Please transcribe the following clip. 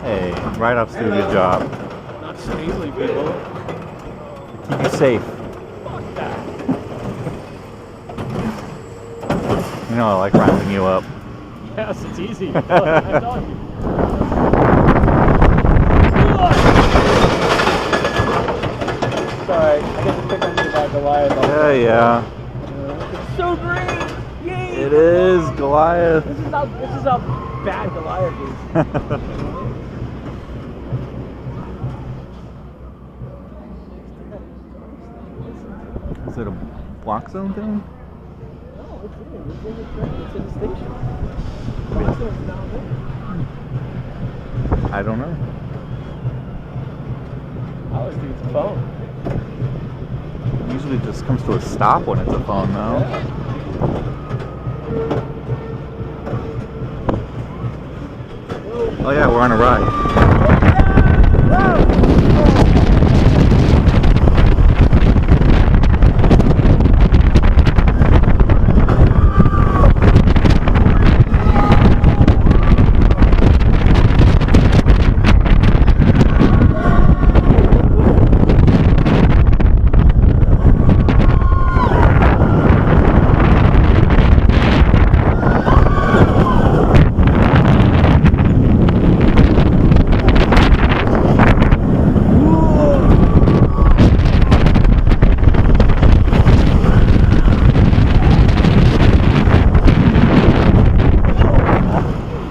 Hey, write-offs do a good job. Not so easily, people. Keep you safe. Fuck that. You know I like rounding you up. Yes, it's easy. I'm telling you. Sorry, I get to pick on you about Goliath. Yeah. It's so great! Yay! It is Goliath. This is how bad Goliath is. Is it a block zone thing? No, it's in the train. It's in the station. Block zone's down there. I don't know. I always think it's a phone. Usually it just comes to a stop when it's a phone, though. Yeah. Oh yeah, we're on a ride. Whoa!